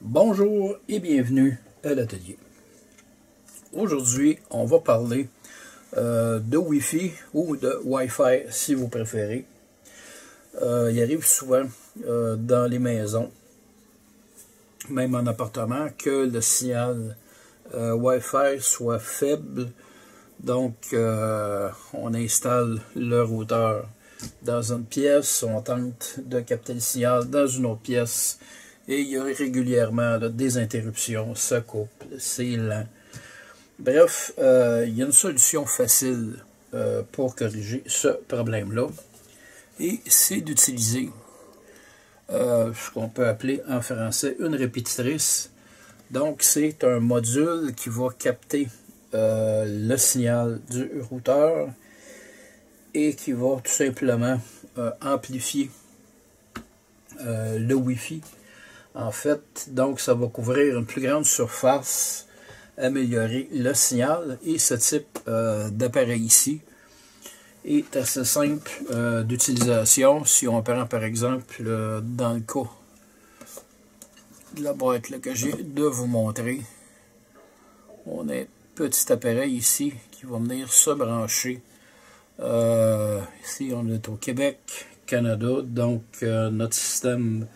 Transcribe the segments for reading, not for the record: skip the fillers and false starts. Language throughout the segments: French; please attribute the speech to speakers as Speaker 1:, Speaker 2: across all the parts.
Speaker 1: Bonjour et bienvenue à l'atelier. Aujourd'hui, on va parler de Wi-Fi ou de Wi-Fi si vous préférez. Il arrive souvent dans les maisons, même en appartement, que le signal Wi-Fi soit faible. Donc, on installe le routeur dans une pièce, on tente de capter le signal dans une autre pièce et il y a régulièrement des interruptions, ça coupe, c'est lent. Bref, il y a une solution facile pour corriger ce problème-là et c'est d'utiliser ce qu'on peut appeler en français une répétitrice. Donc, c'est un module qui va capter le signal du routeur et qui va tout simplement amplifier le Wi-Fi. En fait, donc ça va couvrir une plus grande surface, améliorer le signal et ce type d'appareil ici est assez simple d'utilisation. Si on prend par exemple dans le cas de la boîte là, que j'ai de vous montrer, on a un petit appareil ici qui va venir se brancher. Ici on est au Québec, Canada, donc notre système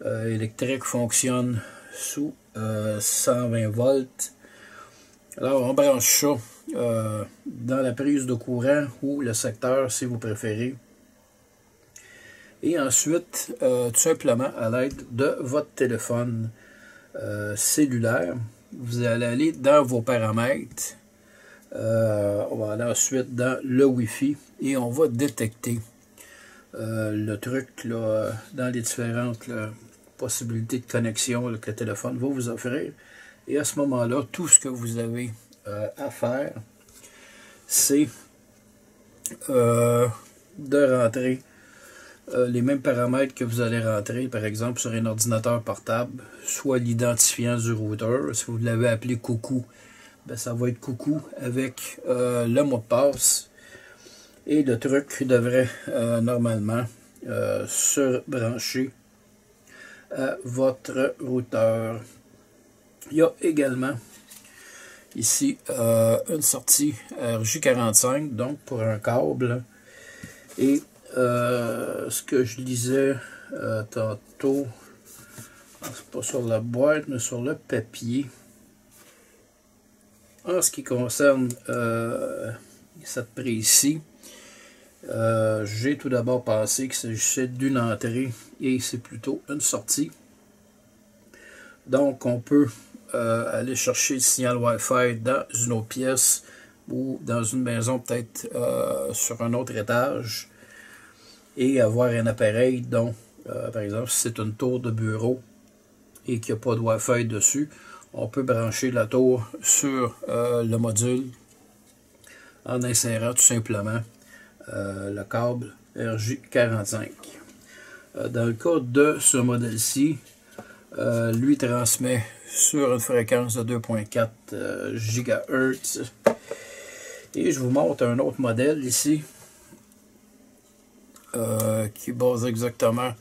Speaker 1: électrique fonctionne sous 120 volts. Alors on branche ça dans la prise de courant ou le secteur si vous préférez. Et ensuite, tout simplement à l'aide de votre téléphone cellulaire, vous allez aller dans vos paramètres. On va aller ensuite dans le Wi-Fi et on va détecter le truc là, dans les différentes possibilités de connexion que le téléphone va vous offrir. Et à ce moment-là, tout ce que vous avez à faire, c'est de rentrer les mêmes paramètres que vous allez rentrer, par exemple, sur un ordinateur portable, soit l'identifiant du routeur. Si vous l'avez appelé coucou, ben, ça va être coucou avec le mot de passe. Et le truc devrait normalement se brancher à votre routeur. Il y a également ici une sortie RJ45, donc pour un câble. Et ce que je lisais tantôt, c'est pas sur la boîte, mais sur le papier. En ce qui concerne cette prise-ci, j'ai tout d'abord pensé qu'il s'agissait d'une entrée et c'est plutôt une sortie. Donc on peut aller chercher le signal Wi-Fi dans une autre pièce ou dans une maison peut-être sur un autre étage et avoir un appareil dont, par exemple, si c'est une tour de bureau et qu'il n'y a pas de Wi-Fi dessus, on peut brancher la tour sur le module en insérant tout simplement le câble RJ45. Dans le cas de ce modèle-ci, lui transmet sur une fréquence de 2.4 GHz. Et je vous montre un autre modèle ici qui base exactement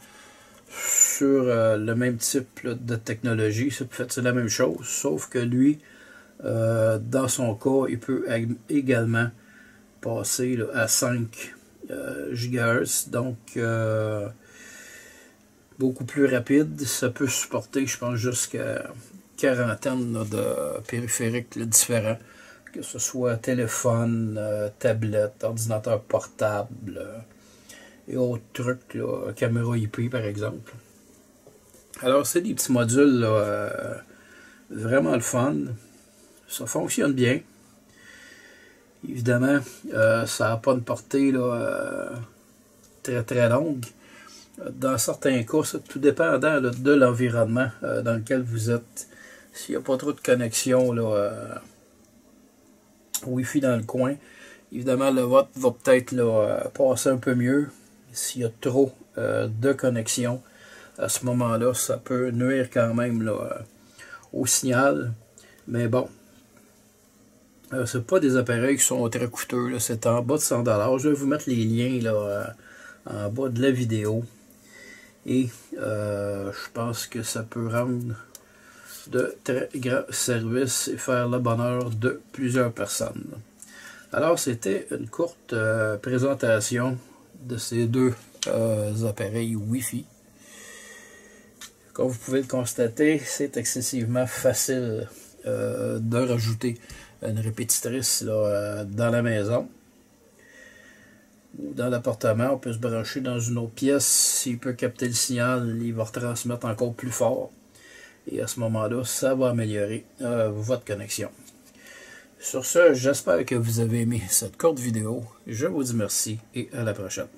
Speaker 1: sur le même type de technologie. C'est la même chose, sauf que lui, dans son cas, il peut également passer là, à 5 GHz, donc beaucoup plus rapide. Ça peut supporter, je pense, jusqu'à quarantaine là, de périphériques là, différents, que ce soit téléphone, tablette, ordinateur portable et autres trucs, là, caméra IP par exemple. Alors c'est des petits modules là, vraiment le fun. Ça fonctionne bien. Évidemment, ça n'a pas une portée là, très très longue. Dans certains cas, c'est tout dépendant là, de l'environnement dans lequel vous êtes. S'il n'y a pas trop de connexion là, Wi-Fi dans le coin, évidemment le vôtre va peut-être passer un peu mieux. S'il y a trop de connexion, à ce moment-là, ça peut nuire quand même là, au signal. Mais bon, C'est pas des appareils qui sont très coûteux, c'est en bas de 100 $. Je vais vous mettre les liens là, en bas de la vidéo. Et je pense que ça peut rendre de très grands services et faire le bonheur de plusieurs personnes. Alors, c'était une courte présentation de ces deux appareils Wi-Fi. Comme vous pouvez le constater, c'est excessivement facile de rajouter une répétitrice là, dans la maison ou dans l'appartement. On peut se brancher dans une autre pièce. S'il peut capter le signal, il va retransmettre encore plus fort. Et à ce moment-là, ça va améliorer votre connexion. Sur ce, j'espère que vous avez aimé cette courte vidéo. Je vous dis merci et à la prochaine.